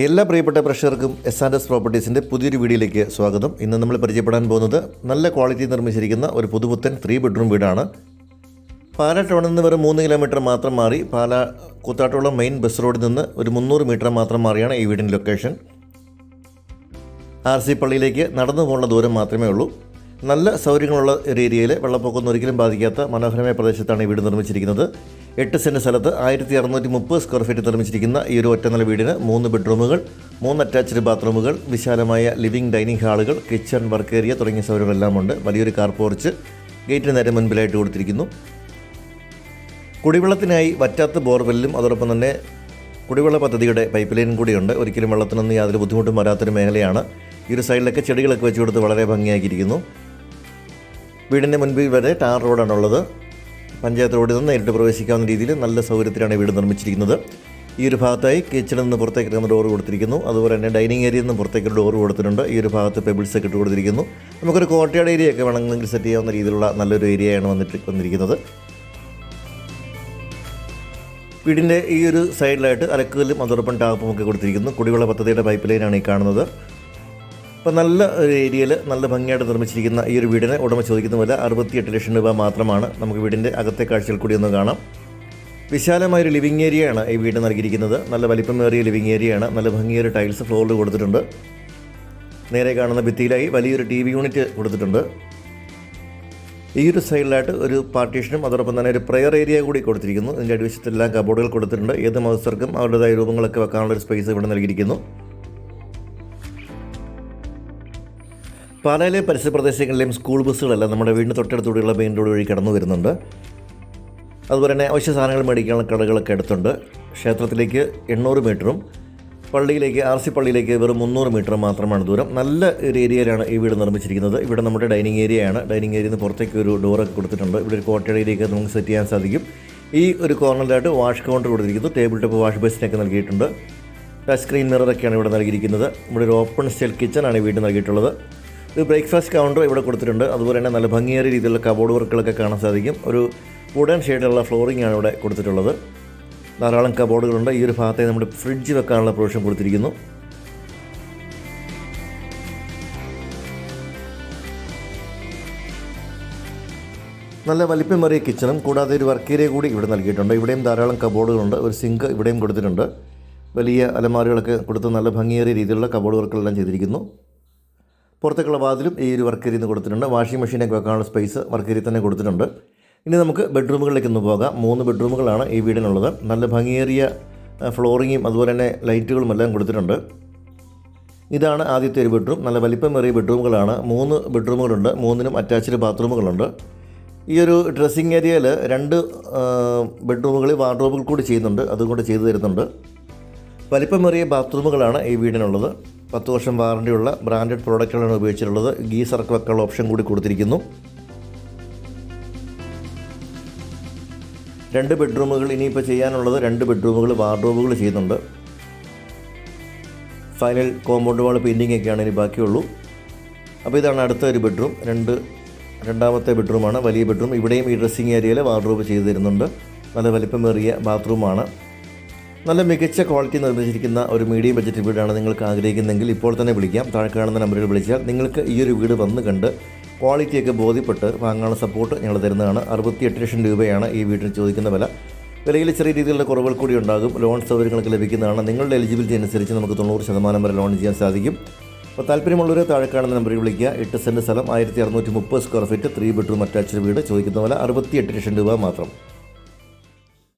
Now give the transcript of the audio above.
എല്ലാ പ്രിയപ്പെട്ട പ്രേക്ഷകർക്കും എസ് പ്രോപ്പർട്ടീസിൻ്റെ പുതിയൊരു വീഡിയോയിലേക്ക് സ്വാഗതം. ഇന്ന് നമ്മൾ പരിചയപ്പെടാൻ പോകുന്നത് നല്ല ക്വാളിറ്റി നിർമ്മിച്ചിരിക്കുന്ന ഒരു പുതുപുത്തൻ 3 ബെഡ്റൂം വീടാണ്. പാലാ ടൗണിൽ നിന്ന് വെറും 3 കിലോമീറ്റർ മാത്രം മാറി പാലാ കൂത്താട്ടോളം മെയിൻ ബസ് റോഡിൽ നിന്ന് ഒരു 300 മീറ്റർ മാത്രം മാറിയാണ് ഈ വീടിൻ്റെ ലൊക്കേഷൻ. RC പള്ളിയിലേക്ക് നടന്നു പോകുന്ന ദൂരം മാത്രമേ ഉള്ളൂ. നല്ല സൗകര്യങ്ങളുള്ള ഒരു ഏരിയയിൽ വെള്ളപ്പൊക്കമൊന്നും ഒരിക്കലും ബാധിക്കാത്ത മനോഹരമായ പ്രദേശത്താണ് ഈ വീട് നിർമ്മിച്ചിരിക്കുന്നത്. 8 സെൻറ്റ് സ്ഥലത്ത് 1630 സ്ക്വയർ ഫീറ്റ് നിർമ്മിച്ചിരിക്കുന്ന ഈ ഒരു ഒറ്റനില വീടിന് 3 ബെഡ്റൂമുകൾ, 3 അറ്റാച്ച്ഡ് ബാത്റൂമുകൾ, വിശാലമായ ലിവിംഗ് ഡൈനിങ് ഹാളുകൾ, കിച്ചൺ, വർക്ക് ഏരിയ തുടങ്ങിയ സൗകര്യങ്ങളെല്ലാം ഉണ്ട്. വലിയൊരു കാർ പോർച്ച് ഗേറ്റിന് നേരെ മുൻപിലായിട്ട് കൊടുത്തിരിക്കുന്നു. കുടിവെള്ളത്തിനായി വറ്റാത്ത ബോർവെല്ലും അതോടൊപ്പം തന്നെ കുടിവെള്ള പദ്ധതിയുടെ പൈപ്പ് ലൈനും കൂടിയുണ്ട്. ഒരിക്കലും വെള്ളത്തിനൊന്നും യാതൊരു ബുദ്ധിമുട്ടും വരാത്തൊരു മേഖലയാണ്. ഈ ഒരു സൈഡിലൊക്കെ ചെടികളൊക്കെ വെച്ച് കൊടുത്ത് വളരെ ഭംഗിയാക്കിയിരിക്കുന്നു. വീടിൻ്റെ മുൻപിൽ വരെ ടാർ റോഡാണുള്ളത്. പഞ്ചായത്ത് റോഡിൽ നിന്ന് നേരിട്ട് പ്രവേശിക്കാവുന്ന രീതിയിൽ നല്ല സൗകര്യത്തിലാണ് വീട് നിർമ്മിച്ചിരിക്കുന്നത്. ഈ ഒരു ഭാഗത്തായി കിച്ചണിൽ നിന്ന് പുറത്തേക്ക് ഇറങ്ങുന്ന ഡോർ കൊടുത്തിരിക്കുന്നു. അതുപോലെ തന്നെ ഡൈനിങ് ഏരിയയിൽ നിന്ന് പുറത്തേക്ക് ഒരു ഡോർ കൊടുത്തിട്ടുണ്ട്. ഈ ഒരു ഭാഗത്ത് പെബിൾസ് ഒക്കെ ഇട്ട് കൊടുത്തിരിക്കുന്നു. നമുക്കൊരു കോർട്ട്യാർഡ് ഏരിയ ഒക്കെ വേണമെങ്കിൽ സെറ്റ് ചെയ്യാവുന്ന രീതിയിലുള്ള നല്ലൊരു ഏരിയയാണ് വന്നിരിക്കുന്നത്. വീടിൻ്റെ ഈ ഒരു സൈഡിലായിട്ട് അലക്കുകല്ലും അതോടൊപ്പം ടാപ്പും ഒക്കെ കൊടുത്തിരിക്കുന്നു. കുടിവെള്ള പദ്ധതിയുടെ പൈപ്പ് ലൈനാണ് ഈ കാണുന്നത്. അപ്പോൾ നല്ല ഒരു ഏരിയയിൽ നല്ല ഭംഗിയായിട്ട് നിർമ്മിച്ചിരിക്കുന്ന ഈ ഒരു വീടിന് ഉടമ ചോദിക്കുന്ന വില 68 ലക്ഷം രൂപ മാത്രമാണ്. നമുക്ക് വീടിൻ്റെ അകത്തെ കാഴ്ചകൾ കൂടി ഒന്ന് കാണാം. വിശാലമായൊരു ലിവിങ് ഏരിയയാണ് ഈ വീട് നൽകിയിരിക്കുന്നത്. നല്ല വലിപ്പമേറിയ ലിവിങ് ഏരിയയാണ്. നല്ല ഭംഗിയൊരു ടൈൽസ് ഫ്ലോറിൽ കൊടുത്തിട്ടുണ്ട്. നേരെ കാണുന്ന ഭിത്തിയിലായി വലിയൊരു TV യൂണിറ്റ് കൊടുത്തിട്ടുണ്ട്. ഈ ഒരു സൈഡിലായിട്ട് ഒരു പാർട്ടീഷനും അതോടൊപ്പം തന്നെ ഒരു പ്രെയർ ഏരിയ കൂടി കൊടുത്തിരിക്കുന്നു. ഇതിൻ്റെ അടിവശത്തെല്ലാം കബോർഡുകൾ കൊടുത്തിട്ടുണ്ട്. ഏത് മതസ്ഥർക്കും അവരുടേതായ രൂപങ്ങളൊക്കെ വെക്കാനുള്ള ഒരു സ്പേസ് ഇവിടെ നൽകിയിരിക്കുന്നു. പാലായിലെ പരിസര പ്രദേശങ്ങളിലെയും സ്കൂൾ ബസ്സുകളെല്ലാം നമ്മുടെ വീടിന് തൊട്ടടുത്തൂടെയുള്ള മെയിൻ റോഡ് വഴി കടന്നു വരുന്നുണ്ട്. അതുപോലെ തന്നെ അവശ്യ സാധനങ്ങൾ മേടിക്കാനുള്ള കടകളൊക്കെ അടുത്തുണ്ട്. ക്ഷേത്രത്തിലേക്ക് 800 മീറ്ററും പള്ളിയിലേക്ക് RC പള്ളിയിലേക്ക് വെറും 300 മീറ്റർ മാത്രമാണ് ദൂരം. നല്ല ഒരു ഏരിയയിലാണ് ഈ വീട് നിർമ്മിച്ചിരിക്കുന്നത്. ഇവിടെ നമ്മുടെ ഡൈനിങ് ഏരിയയാണ്. ഡൈനിങ് ഏരിയയിൽ നിന്ന് പുറത്തേക്ക് ഒരു ഡോറൊക്കെ കൊടുത്തിട്ടുണ്ട്. ഇവിടെ ഒരു കോട്ടയുടെ ഏരിയയൊക്കെ നമുക്ക് സെറ്റ് ചെയ്യാൻ സാധിക്കും. ഈ ഒരു കോർണറിലായിട്ട് വാഷ് കൗണ്ടർ കൊടുത്തിരിക്കുന്നു. ടേബിൾ ടോപ്പ് വാഷ് ബേസിനൊക്കെ നൽകിയിട്ടുണ്ട്. ടച്ച് സ്ക്രീൻ മിററൊക്കെയാണ് ഇവിടെ നൽകിയിരിക്കുന്നത്. ഇവിടെ ഒരു ഓപ്പൺ സ്റ്റൈൽ കിച്ചണാണ് ഈ വീട് നൽകിയിട്ടുള്ളത്. ഒരു ബ്രേക്ക്ഫാസ്റ്റ് കൗണ്ടർ ഇവിടെ കൊടുത്തിട്ടുണ്ട്. അതുപോലെ തന്നെ നല്ല ഭംഗിയേറിയ രീതിയിലുള്ള കബോർഡ് വർക്കുകളൊക്കെ കാണാൻ സാധിക്കും. ഒരു വുഡൻ ഷെയ്ഡുള്ള ഫ്ലോറിംഗ് ആണ് ഇവിടെ കൊടുത്തിട്ടുള്ളത്. ധാരാളം കബോർഡുകളുണ്ട്. ഈ ഒരു ഭാഗത്തെ നമ്മുടെ ഫ്രിഡ്ജ് വെക്കാനുള്ള പ്രൊവിഷൻ കൊടുത്തിരിക്കുന്നു. നല്ല വലിപ്പമേറിയ കിച്ചണും കൂടാതെ ഒരു വർക്ക് ഏരിയ കൂടി ഇവിടെ നൽകിയിട്ടുണ്ട്. ഇവിടെയും ധാരാളം കബോർഡുകളുണ്ട്. ഒരു സിങ്ക് ഇവിടെയും കൊടുത്തിട്ടുണ്ട്. വലിയ അലമാരകളൊക്കെ കൊടുത്ത് നല്ല ഭംഗിയേറിയ രീതിയിലുള്ള കബോർഡ് വർക്കുകളെല്ലാം ചെയ്തിരിക്കുന്നു. പുറത്തേക്കുള്ള വാതിലും ഈ ഒരു വർക്ക് ഏരിയയിൽ നിന്ന് കൊടുത്തിട്ടുണ്ട്. വാഷിംഗ് മെഷീനൊക്കെ വെക്കാനുള്ള സ്പേസ് വർക്ക് ഏരിയയിൽ തന്നെ കൊടുത്തിട്ടുണ്ട്. ഇനി നമുക്ക് ബെഡ്റൂമുകളിലേക്ക് ഒന്ന് പോകാം. 3 ബെഡ്റൂമുകളാണ് ഈ വീടിനുള്ളത്. നല്ല ഭംഗിയേറിയ ഫ്ലോറിങ്ങും അതുപോലെ തന്നെ ലൈറ്റുകളും എല്ലാം കൊടുത്തിട്ടുണ്ട്. ഇതാണ് ആദ്യത്തെ ഒരു ബെഡ്റൂം. നല്ല വലിപ്പമേറിയ ബെഡ്റൂമുകളാണ്. 3 ബെഡ്റൂമുകളുണ്ട്. 3നും അറ്റാച്ച്ഡ് ബാത്റൂമുകളുണ്ട്. ഈ ഒരു ഡ്രസ്സിങ് ഏരിയയിൽ 2 ബെഡ്റൂമുകളിൽ വാർഡ്രോബുകൾ കൂടി ചെയ്യുന്നുണ്ട്. അതുകൊണ്ട് ചെയ്തു തരുന്നുണ്ട്. വലിപ്പമേറിയ ബാത്റൂമുകളാണ് ഈ വീടിനുള്ളത്. 10 വർഷം വാറണ്ടിയുള്ള ബ്രാൻഡഡ് പ്രോഡക്റ്റുകളാണ് ഉപയോഗിച്ചിട്ടുള്ളത്. ഗീസർക്ക് വെക്കാനുള്ള ഓപ്ഷൻ കൂടി കൊടുത്തിരിക്കുന്നു. 2 ബെഡ്റൂമുകൾ ഇനിയിപ്പോൾ ചെയ്യാനുള്ളത് 2 ബെഡ്റൂമുകൾ വാർഡ്രോബുകൾ ചെയ്യുന്നുണ്ട്. ഫൈനൽ കോമ്പൗണ്ട് വാൾ പെയിൻറ്റിംഗ് ഒക്കെയാണ് ഇനി ബാക്കിയുള്ളൂ. അപ്പോൾ ഇതാണ് അടുത്ത ഒരു ബെഡ്റൂം. രണ്ടാമത്തെ ബെഡ്റൂമാണ് വലിയ ബെഡ്റൂം. ഇവിടെയും ഈ ഡ്രസ്സിങ് ഏരിയയിൽ വാർഡ്രോബ് ചെയ്തു തരുന്നുണ്ട്. നല്ല വലിപ്പമേറിയ ബാത്റൂമാണ്. നല്ല മികച്ച ക്വാളിറ്റി നിർമ്മിച്ചിരിക്കുന്ന ഒരു മീഡിയം ബഡ്ജറ്റ് വീടാണ് നിങ്ങൾക്ക് ആഗ്രഹിക്കുന്നതെങ്കിൽ ഇപ്പോൾ തന്നെ വിളിക്കാം. താഴെ കാണുന്ന നമ്പറിൽ വിളിച്ചാൽ നിങ്ങൾക്ക് ഈ ഒരു വീട് വന്ന് കണ്ട് ക്വാളിറ്റിയൊക്കെ ബോധ്യപ്പെട്ട് വാങ്ങാനുള്ള സപ്പോർട്ട് ഞങ്ങൾ തരുന്നതാണ്. 68 ലക്ഷം രൂപയാണ് ഈ വീടിന് ചോദിക്കുന്ന വില. വിലയിൽ ചെറിയ രീതിയിലുള്ള കുറവുകൾ കൂടി ഉണ്ടാകും. ലോൺ സൗകര്യങ്ങളൊക്കെ ലഭിക്കുന്നതാണ്. നിങ്ങളുടെ എലിജിബിലിറ്റി അനുസരിച്ച് നമുക്ക് 90% വരെ ലോൺ ചെയ്യാൻ സാധിക്കും. അപ്പോൾ താല്പര്യമുള്ളവർ താഴെ കാണുന്ന നമ്പറിൽ വിളിക്കുക. 8 സെൻറ്റ് സ്ഥലം 1630 സ്ക്വയർ ഫീറ്റ് 3 ബെഡ്റൂം അറ്റാച്ച്ഡ് വീട് ചോദിക്കുന്ന വില 68 ലക്ഷം രൂപ മാത്രം.